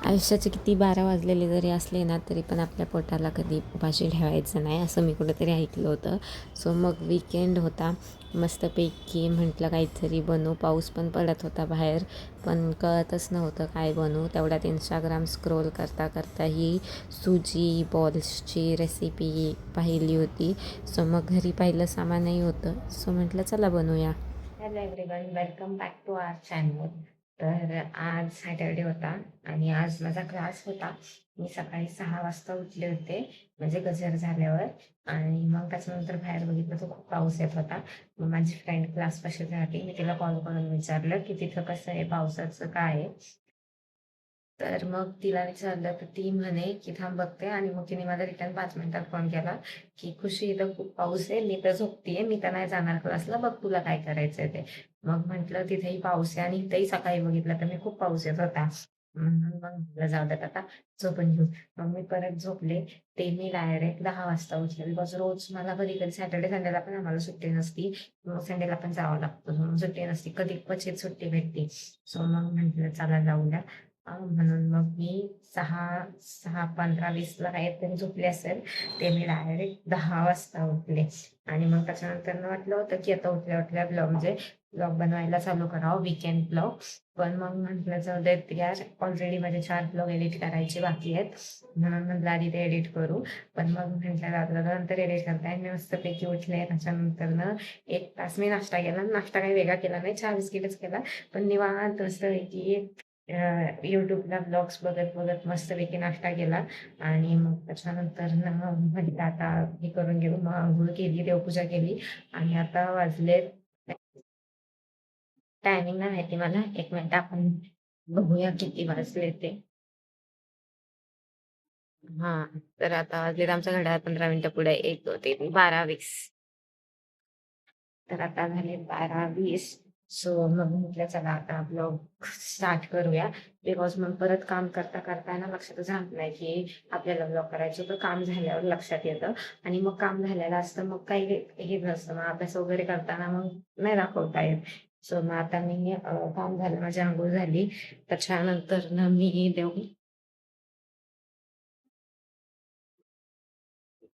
आयुष्याचे किती 12 वाजलेले जरी असले ना, तरी पण आपल्या पोटाला कधी उपाशी ठेवायचं नाही, असं मी कुठेतरी ऐकलं होतं. सो मग वीकेंड होता. मस्तपैकी म्हटलं काहीतरी बनवू. पाऊस पण पडत होता बाहेर, पण कळतच नव्हतं काय बनवू. तेवढ्यात इंस्टाग्राम स्क्रोल करता करता ही सुजी बॉल्सची रेसिपी पाहिली होती. सो मग घरी पाहिलं सामानही होतं. सो म्हटलं चला बनवूया. Hello everyone, welcome back to our channel. तर आज सॅटर्डे होता आणि आज माझा क्लास होता. मी सकाळी 6 वाजता उठले होते, म्हणजे गजर झाल्यावर. आणि मग त्याच्यानंतर बाहेर बघितलं तर खूप पाऊस येत होता. मग माझी फ्रेंड क्लासपाशी राहते, मी तिला कॉल करून विचारलं की तिथं कसं आहे, पावसाचं काय आहे. तर मग तिला विचारलं तर ती म्हणे की थांब बघते, आणि मग तिने मला रिटर्न 5 मिनिटात फोन केला की खुशी, इथं खूप पाऊस आहे, मी तर झोपतीये, मी तर नाही जाणार क्लासला, बघ तुला काय करायचंय ते. मग म्हटलं तिथेही पाऊस आहे आणि इथेही सकाळी बघितलं तर मी खूप पाऊस येत होता. म्हणून मग म्हटलं जाऊ द्यात आता, झोपून घेऊ. मग मी परत झोपले. ते मी डायरेक्ट 10 वाजता उठले, बिकॉज रोज मला कधी कधी सॅटर्डे संडेला पण आम्हाला सुट्टी नसती. मग संडेला पण जावं लागतं, म्हणून सुट्टी नसती, कधी क्वचित सुट्टी भेटते. सो मग म्हटलं चला जाऊ द्या. म्हणून मग मी 6:15-20ला काहीतरी झोपले असेल. ते मी डायरेक्ट 10 वाजता उठले. आणि मग त्याच्यानंतर वाटलं होतं की आता उठल्या उठल्या ब्लॉग, म्हणजे ब्लॉग बनवायला चालू करावं, वीकेंड ब्लॉग. पण मग म्हटलं जाऊ देत यार, ऑलरेडी माझे 4 ब्लॉग एडिट करायचे बाकी आहेत, म्हणून म्हटलं आधी ते एडिट करू. पण मग म्हटलं लागलं नंतर एडिट करताय. मी मस्तपैकी उठले. त्याच्यानंतर 1 तास मी नाश्ता केला. नाश्ता काही वेगळा केला नाही, चहा बिस्किटच केला. पण निवांत मस्तपैकी युट्यूबला ब्लॉग्स बघत बघत मस्तपैकी नाश्ता केला. आणि मग त्याच्यानंतर म्हटलं आता हे करून घेऊ. मग आंघोळ केली, देवपूजा केली. आणि आता वाजले, टायमिंग नाही माहिती मला, 1 मिनिट आपण बघूया किती वाजले ते. हा, तर आता वाजलेत आमच्या घड्याळ 15 मिनिटं पुढे, 1, 2, 3, 12:20. तर आता झाले 12:20. सो मग म्हटलं चला आता ब्लॉग स्टार्ट करूया. बिकॉज मग परत काम करता करता ना लक्षातच राहत नाही की आपल्याला ब्लॉग करायचं होतं. काम झाल्यावर लक्षात येतं, आणि मग काम झालेलं असतं, मग काही हे नसतं. मग अभ्यास वगैरे करताना मग नाही दाखवता येत. सो मग आता मी काम झालं, माझी आंघोळ झाली. त्याच्यानंतर ना मी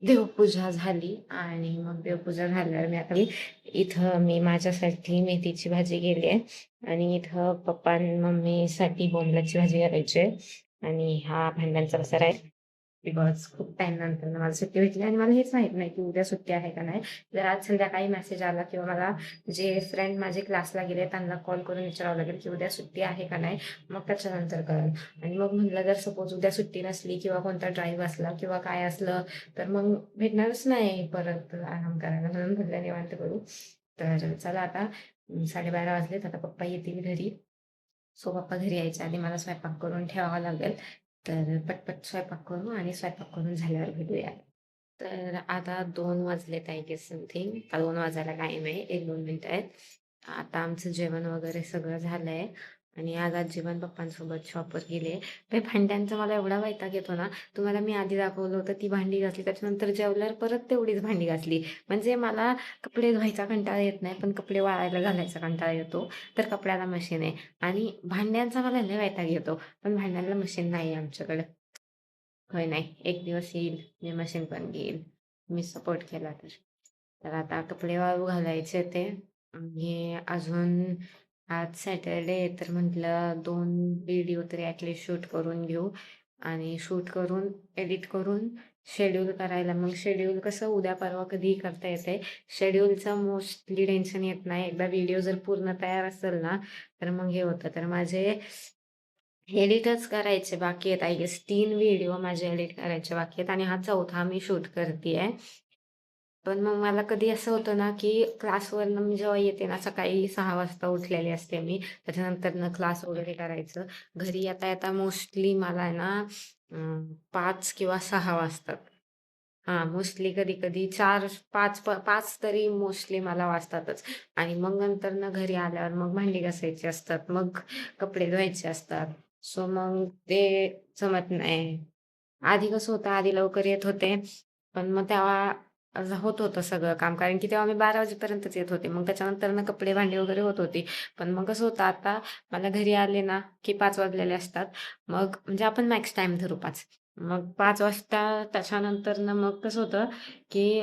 देवपूजा झाली. आणि मग देवपूजा झाल्यावर इथं मी माझ्यासाठी मेथीची भाजी केली आहे. आणि इथं पप्पा आणि मम्मीसाठी बोंबलाची भाजी करायची आहे. आणि हा भांड्यांचा पसारा आहे, बिकॉज खूप टाइम नंतर मला सुट्टी भेटली. आणि मला हेच माहित नाही की उद्या सुट्टी आहे का नाही. जर आज संध्याकाळी मेसेज आला, किंवा मला जे फ्रेंड माझे क्लासला गेले त्यांना कॉल करून विचारावं लागेल की उद्या सुट्टी आहे का नाही, मग त्याच्यानंतर कळेल. आणि मग म्हणलं जर सपोज उद्या सुट्टी नसली, किंवा कोणता ड्राईव्ह असला, किंवा काय असलं, तर मग भेटणारच नाही परत आराम करायला, म्हणून म्हटलं निवांत करू. तर चला आता 12:30 वाजलेत, आता पप्पा येतील घरी. सो पप्पा घरी यायच्या आधी मला स्वयंपाक करून ठेवावा लागेल. तर पटपट स्वयंपाक करू, आणि स्वयंपाक करून झाल्यावर भेटूया. तर आता 2 वाजलेत, आय गेस समथिंग. 2 वाजायला टाईम आहे, 1-2 मिनिटं आहेत. आता आमचं जेवण वगैरे सगळं झालंय. आणि आज आजीवन पप्पांसोबत शॉपवर गेले. ते भांड्यांचा मला एवढा वैताग येतो ना. तुम्हाला मी आधी दाखवलं होतं, ती भांडी घासली, त्याच्यानंतर जेवल्यावर परत तेवढीच भांडी घासली. म्हणजे मला कपडे धुवायचा कंटाळा येत नाही, पण कपडे वाळायला घालायचा कंटाळा येतो. तर कपड्याला मशीन आहे. आणि भांड्यांचा मला लय वैताग येतो, पण भांड्यांना मशीन नाही आहे आमच्याकडे. होय, नाही, एक दिवस येईल, मी मशीन पण घेईल, मी सपोर्ट केला तर. तर आता कपडे वाळू घालायचे ते. आणि अजून आज सॅटरडे आहे, तर म्हटलं 2 व्हिडिओ तरी ॲटलिस्ट शूट करून घेऊ. आणि शूट करून एडिट करून शेड्यूल करायला, मग शेड्यूल कसं उद्या परवा कधीही करता येते. शेड्यूलचं मोस्टली टेन्शन येत नाही. एकदा व्हिडिओ जर पूर्ण तयार असेल ना, तर मग हे होतं. तर माझे एडिटच करायचे बाकी आहेत, आय गेस 3 व्हिडिओ माझे एडिट करायचे बाकी आहेत, आणि हा चौथा मी शूट करते. पण मग मला कधी असं होतं ना, की क्लासवरनं मी जेव्हा येते ना, सकाळी 6 वाजता उठलेली असते मी. त्याच्यानंतर क्लास वगैरे करायचं. घरी येता येता मोस्टली मला आहे ना 5 किंवा 6 वाजतात. हां, मोस्टली कधी-कधी 4, 5 तरी मोस्टली मला वाजतातच. आणि मग नंतर ना घरी आल्यावर मग भांडी घासायची असतात, मग कपडे धुवायचे असतात. सो मग ते जमत नाही. आधी कसं होतं, आधी लवकर येत होते, पण मग तेव्हा होत होतं सगळं काम. कारण की तेव्हा मी 12 वाजेपर्यंतच येत होते. मग त्याच्यानंतरनं कपडे, भांडी वगैरे होत होती. पण मग कसं होतं आता मला घरी आले ना, की 5 वाजलेले असतात. मग म्हणजे आपण मॅक्स टाईम धरू 5. मग 5 वाजता त्याच्यानंतरनं मग कसं होतं, की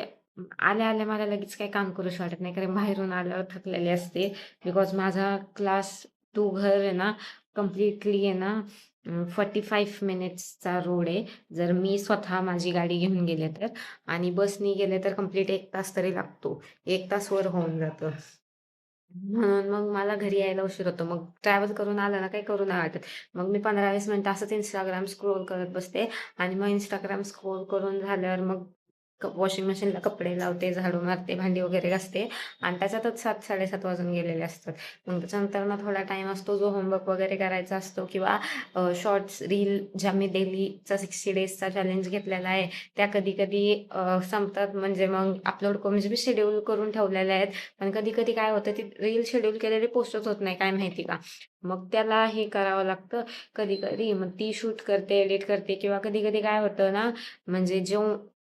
आल्या-आल्या मला लगेच काही काम करूशी वाटत नाही. कारण बाहेरून आल्यावर थकलेले असते. बिकॉज माझा क्लास टू घर आहे ना, कंप्लीटली आहे ना 45 मिनिट्सचा रोड आहे. जर मी स्वतः माझी गाडी घेऊन गेले तर. आणि बसनी गेले तर कंप्लीट 1 तास तरी लागतो. 1 तास वर होऊन जातं. म्हणून मग मला घरी यायला उशीर होतो. मग ट्रॅव्हल करून आलं ना, काही करू नाही वाटत. मग मी 15-20 मिनिटं असंच Instagram स्क्रोल करत बसते आणि मग Instagram स्क्रोल करून झाल्यावर मग वॉशिंग मशीनला कपडे लावते, झाडू मारते, भांडी वगैरे घासते आणि त्याच्यातच 7-7:30 वाजून गेलेले असतात. मग त्याच्यानंतर ना थोडा टाईम असतो जो होमवर्क वगैरे करायचा असतो किंवा शॉर्ट्स, रील ज्या मी डेलीचा 60 डेजचा चॅलेंज घेतलेला आहे, त्या कधी-कधी संपतात. म्हणजे मग अपलोड करून म्हणजे मी शेड्यूल करून ठेवलेल्या आहेत. पण कधी-कधी काय होतं, ती रील शेड्यूल केलेली पोस्टच होत नाही, काय माहिती का? मग त्याला हे करावं लागतं कधी-कधी. मग ती शूट करते, एडिट करते किंवा कधी-कधी काय होतं ना, म्हणजे जो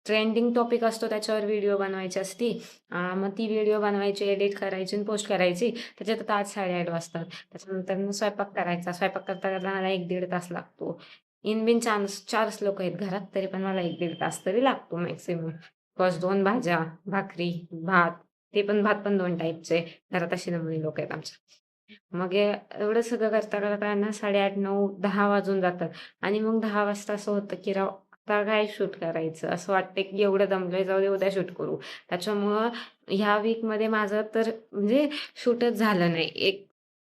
ट्रेंडिंग टॉपिक असतो त्याच्यावर व्हिडिओ बनवायची असती. मग ती व्हिडिओ बनवायची, एडिट करायची आणि पोस्ट करायची. त्याच्यात आता 8-8:30 वाजतात. त्याच्यानंतर मग स्वयंपाक करायचा. स्वयंपाक करता-करता मला 1-1.5 तास लागतो. इन बिन 4च लोकं आहेत घरात, तरी पण मला 1-1.5 तास तरी लागतो मॅक्सिमम. बिकॉज 2 भाज्या, भाकरी, भात ते पण भात पण 2 टाईपचे. घरात अशी नमुने लोकं आहेत आमच्या. मग हे एवढं सगळं करता-करता ना 8:30, 9, 10 वाजून जातात आणि मग 10 वाजता असं होतं, की राव आता काय शूट करायचं? असं वाटतंय, की एवढं दमलोय, जाऊ दे उद्या शूट करू. त्याच्यामुळं ह्या वीकमध्ये माझं तर म्हणजे शूटच झालं नाही.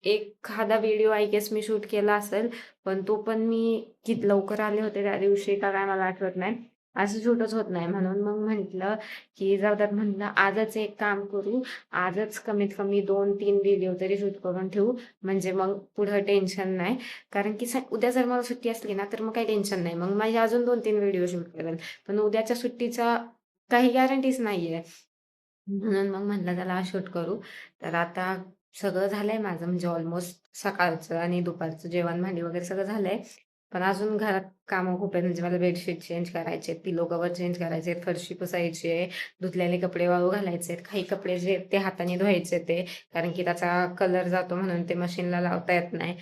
एखादा व्हिडिओ आय गेस मी शूट केला असेल, पण तो पण मी किती लवकर आले होते त्या दिवशी का काय मला आठवत नाही. असं शूटच होत नाही. म्हणून मग म्हटलं, की जाऊ द्यात म्हटलं आजच एक काम करू. आजच कमीत कमी 2-3 व्हिडिओ तरी शूट करून ठेवू. म्हणजे मग पुढं टेन्शन नाही. कारण की उद्या जर मला सुट्टी असली ना, तर मग काही टेन्शन नाही. मग माझे अजून 2-3 व्हिडिओ शूट करेन. पण उद्याच्या सुट्टीचा काही गॅरंटीच नाहीये. म्हणून मग म्हटलं चला आज शूट करू. तर आता सगळं झालंय माझं म्हणजे ऑलमोस्ट सकाळचं आणि दुपारचं जेवण, भांडी वगैरे सगळं झालंय. पण अजून घरात कामं खूप आहेत. म्हणजे मला बेडशीट चेंज करायचे आहेत, पिलो कव्हर चेंज करायचे आहेत, फरशी पुसायची आहे, धुतलेले कपडे वाळू घालायचे आहेत. काही कपडे जे आहेत ते हाताने धुवायचे ते कारण की त्याचा कलर जातो म्हणून ते मशीनला लावता येत नाही.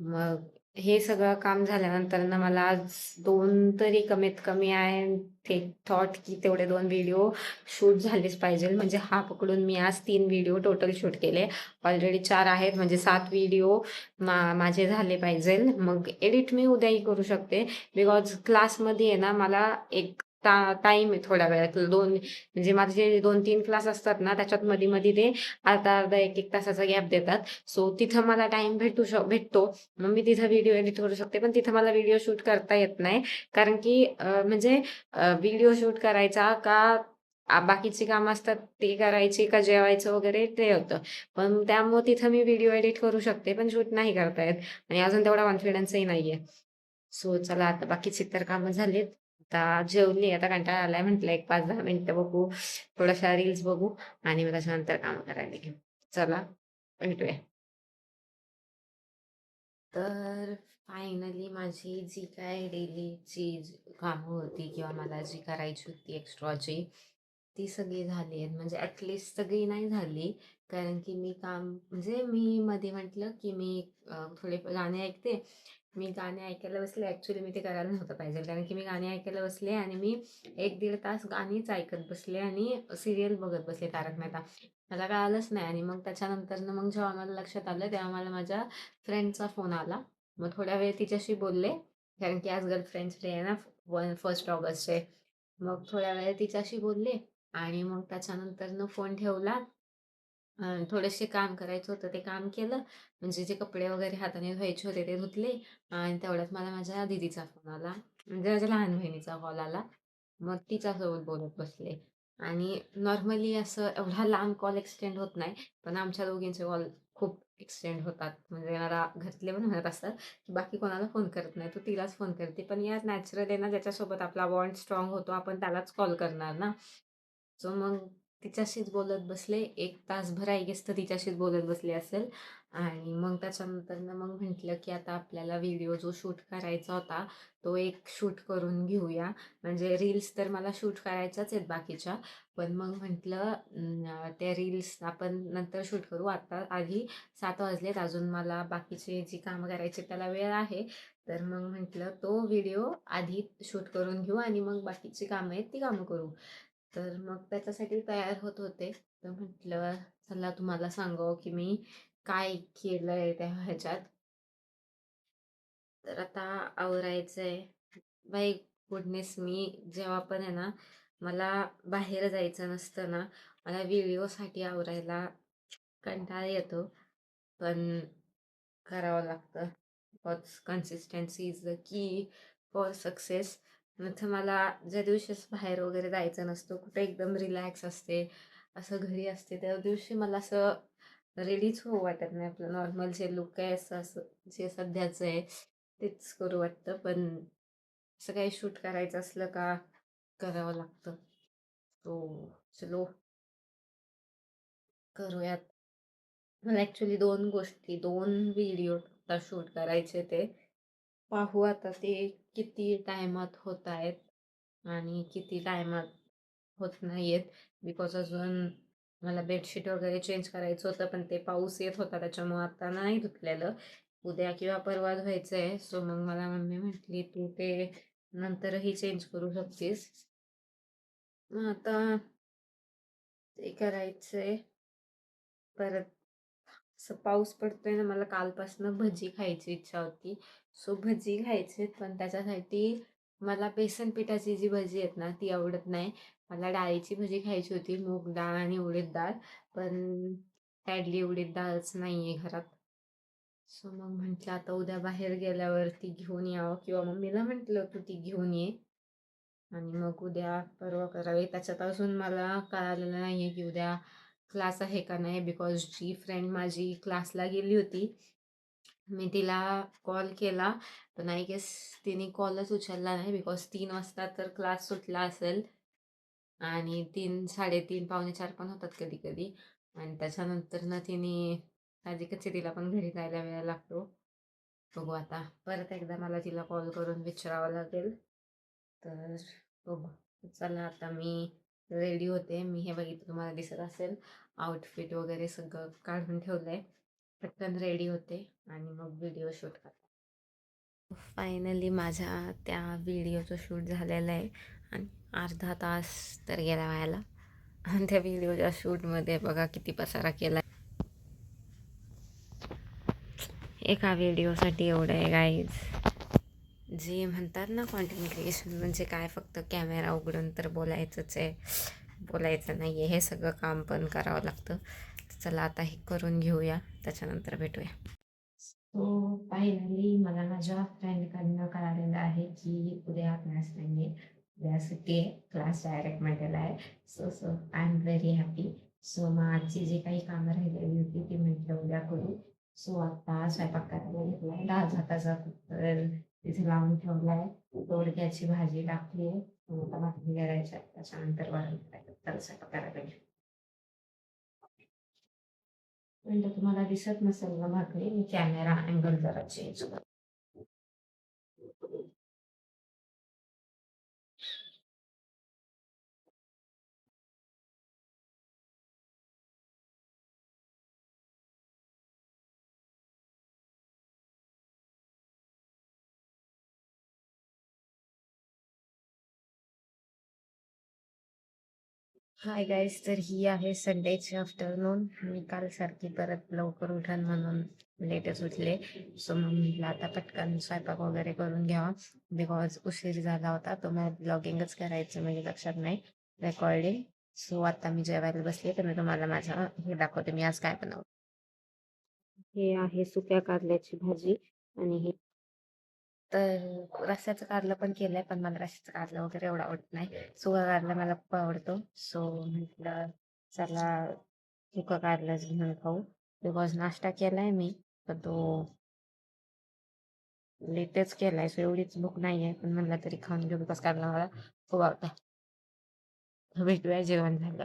मग हे सगळं काम झाल्यानंतर ना मला आज 2 तरी कमीत कमी आहे एक थॉट की तेवढे 2 व्हिडिओ शूट झालेच पाहिजे. म्हणजे हा पकडून मी आज 3 व्हिडिओ टोटल शूट केले. ऑलरेडी 4 आहेत म्हणजे 7 व्हिडिओ माझे झाले पाहिजे. मग एडिट मी उद्याही करू शकते. बिकॉज क्लासमध्ये आहे ना मला एक टाईम आहे थोड्या वेळात 2 म्हणजे माझे 2-3 क्लास असतात ना त्याच्यात मध्ये-मध्ये ते अर्धा-अर्धा, 1-1 तासाचा गॅप देतात. सो तिथं मला टाईम भेटतो. मग मी तिथं व्हिडिओ एडिट करू शकते. पण तिथं मला व्हिडिओ शूट करता येत नाही. कारण की म्हणजे व्हिडिओ शूट करायचा का बाकीची कामं असतात ते करायची का जेवायचं वगैरे ते होतं. पण त्यामुळे तिथं मी व्हिडिओ एडिट करू शकते, पण शूट नाही करता येत आणि अजून तेवढा कॉन्फिडन्सही नाहीये. सो चला आता बाकीची तर कामं झालीत. आता जेवली, आता कंटाळा आलाय म्हटलं एक 5-10 मिनिटं बघू, थोड्याशा रील्स बघू आणि मग त्याच्यानंतर कामं करायला घेऊ. चला भेटूया. तर फायनली माझी जी काय डेलीची कामं होती किंवा मला जी करायची होती एक्स्ट्राची, ती सगळी झाली आहेत. म्हणजे ॲटलीस्ट सगळी नाही झाली. कारण की मी काम म्हणजे मी मध्ये म्हटलं, की मी थोडे गाणे ऐकते. मी गाणे ऐकायला बसले. ॲक्चुअली मी ते करायला नव्हतं पाहिजे. कारण की मी गाणी ऐकायला बसले आणि मी 1-1.5 तास गाणीच ऐकत बसले आणि सीरियल बघत बसले तारक मेहता. मला कळालंच नाही आणि मग त्याच्यानंतरनं मग जेव्हा मला लक्षात आलं, तेव्हा मला माझ्या फ्रेंडचा फोन आला. मग थोड्या वेळ तिच्याशी बोलले. कारण की आज गर्लफ्रेंड्स डे आहे ना, 1 ऑगस्टचे. मग थोड्या वेळ तिच्याशी बोलले आणि मग त्याच्यानंतरनं फोन ठेवला. थोडेसे काम करायचं होतं ते काम केलं. म्हणजे जे कपडे वगैरे हाताने धुवायचे होते ते धुतले आणि तेवढ्यात मला माझ्या दीदीचा फोन आला. म्हणजे माझ्या लहान बहिणीचा कॉल आला. मग तिच्यासोबत बोलत बसले आणि नॉर्मली असं एवढा लांब कॉल एक्सटेंड होत नाही. पण आमच्या दोघींचे कॉल खूप एक्सटेंड होतात. म्हणजे मला घरातले पण म्हणत असतात, की बाकी कोणाला फोन करत नाही. तू तिलाच फोन करते. पण यार नॅचरल आहे ना, ज्याच्यासोबत आपला बॉन्ड स्ट्राँग होतो आपण त्यालाच कॉल करणार ना. सो मग तिच्याशीच बोलत बसले. 1 तासभर आय गेस तर तिच्याशीच बोलत बसले असेल. आणि मग त्याच्यानंतरनं मग म्हटलं, की आता आपल्याला व्हिडिओ जो शूट करायचा होता, तो एक शूट करून घेऊया. म्हणजे रील्स तर मला शूट करायच्याच आहेत बाकीच्या. पण मग म्हटलं त्या रील्स आपण नंतर शूट करू. आता आधी 7 वाजलेत. अजून मला बाकीची जी कामं करायची त्याला वेळ आहे. तर मग म्हटलं तो व्हिडिओ आधी शूट करून घेऊ आणि मग बाकीची कामं आहेत ती कामं करू. तर मग त्याच्यासाठी तयार होत होते. तर म्हटलं चला तुम्हाला सांगावं, की मी काय केलंय त्या ह्याच्यात. तर आता आवरायचंय. बाय गुडनेस मी जेव्हा पण आहे ना, मला बाहेर जायचं नसतं ना, मला व्हिडिओसाठी आवरायला कंटाळा येतो. पण करावं लागतं. Because consistency is the key for success. नाहीतर मला ज्या दिवशी असं बाहेर वगैरे जायचं नसतं, कुठे एकदम रिलॅक्स असते, असं घरी असते, त्या दिवशी मला असं रेडीच होऊ वाटत नाही. आपलं नॉर्मल जे लुक आहे असं असं जे सध्याचं आहे तेच करू वाटतं. पण असं काही शूट करायचं असलं का करावं लागतं. सो चलो करूयात. मला ॲक्च्युली 2 व्हिडिओ शूट करायचे ते. पाहू आता ते किती टायमात होत आहेत आणि किती टायमात होत नाहीयेत. बिकॉज अजून मला बेडशीट वगैरे चेंज करायचं होतं, पण ते पाऊस येत होता त्याच्यामुळं आता नाही धुतलेलं. उद्या किंवा परवा धुवायचं आहे. सो मग मला मम्मी म्हटली, "तू ते नंतरही चेंज करू शकतेस." मग आता ते करायचंय. परत असं पाऊस पडतोय ना, मला कालपासनं भजी खायची इच्छा होती. सो भजी खायचे पण त्याच्यासाठी मला बेसन पिठाची जी भजी आहेत ना, ती आवडत नाही. मला डाळीची भजी खायची होती, मूग डाळ आणि उडीद डाळ. पण सॅडली उडीद डाळच नाहीये घरात. सो मग म्हटलं आता उद्या बाहेर गेल्यावर ती घेऊन यावं किंवा मम्मीला म्हटलं, "तू ती घेऊन ये." आणि मग उद्या परवा करावे. त्याच्यात अजून मला कळालेलं नाहीये, की उद्या क्लास आहे का नाही. बिकॉज जी फ्रेंड माझी क्लासला गेली होती, मी तिला कॉल केला, पण आय गेस तिने कॉलच उचलला नाही. बिकॉज 3 वाजता तर क्लास सुटला असेल आणि 3, 3:30, पावणे 4 पण होतात कधी-कधी. आणि त्याच्यानंतर ना तिने साहजिकच आहे, तिला पण घरी जायला वेळ लागतो. बघू आता. परत एकदा मला तिला कॉल करून विचारावं लागेल. तर बघू. चला आता मी रेडी होते. मी हे बघितलं तुम्हाला दिसत असेल, आउटफिट वगैरे सगळं काढून ठेवलंय. पटकन रेडी होते आणि मग व्हिडिओ शूट करते. फायनली माझ्या त्या व्हिडिओचं शूट झालेलं आहे आणि अर्धा तास तर गेला व्हायला. आणि त्या व्हिडिओच्या शूटमध्ये बघा किती पसारा केला. एका व्हिडिओसाठी एवढं आहे गाईज. जे म्हणतात ना कॉन्टेंट क्रिएशन म्हणजे काय फक्त कॅमेरा उघडून तर बोलायचंच आहे, बोलायचं नाही आहे, हे सगळं काम पण करावं लागतं. चला आता हे करून घेऊया, त्याच्यानंतर भेटूया. सो फायनली मला माझ्या फ्रेंडकडनं कळालेलं आहे की उद्या क्लास नाही आहे, उद्या सुट्टी आहे, क्लास डायरेक्ट मंडेला आहे. So so I am very happy. So मग आजची जी काही कामं राहिलेली होती ती म्हटलं उद्या करू. सो आता स्वयंपाक करायला घेतलाय. डाळ भाताचा कुकर तिथे लावून ठेवलाय. दोडक्याची भाजी टाकली आहे. आता भाकरी करायच्या, त्याच्यानंतर वरण करायचं. तर स्वयंपाक करायला घेऊ. म्हणजे तुम्हाला दिसत नसेल ना भाकरी, मी कॅमेरा अँगल जरा चेंज करतो. हाय गाईज, तर ही आहे संडेची आफ्टरनून. मी कालसारखी परत लवकर उठन म्हणून लेटच उठले. सो मग म्हटलं आता पटकन स्वयंपाक वगैरे करून घ्यावा. बिकॉज उशीर झाला होता, तो मग ब्लॉगिंगच करायचं म्हणजे लक्षात नाही, रेकॉर्डिंग. सो आता मी जेवायला बसले तर मी तुम्हाला माझं हे दाखवते मी आज काय बनवलं. हे आहे सुक्या कारल्याची भाजी आणि हे तर रस्स्याचं कारलं पण केलंय, पण मला रस्स्याचं कारलं वगैरे एवढं आवडत नाही. सुका कारला मला खूप आवडतो. सो म्हटलं चला सुका कारलंच घेऊन खाऊ. बिकॉज नाश्ता केलाय मी, पण तो लेटच केलाय. सो एवढीच भूक नाहीये, पण म्हणलं तरी खाऊन घेऊ बिकॉज कारला मला खूप आवडतं. भेटूया जेवण झालं.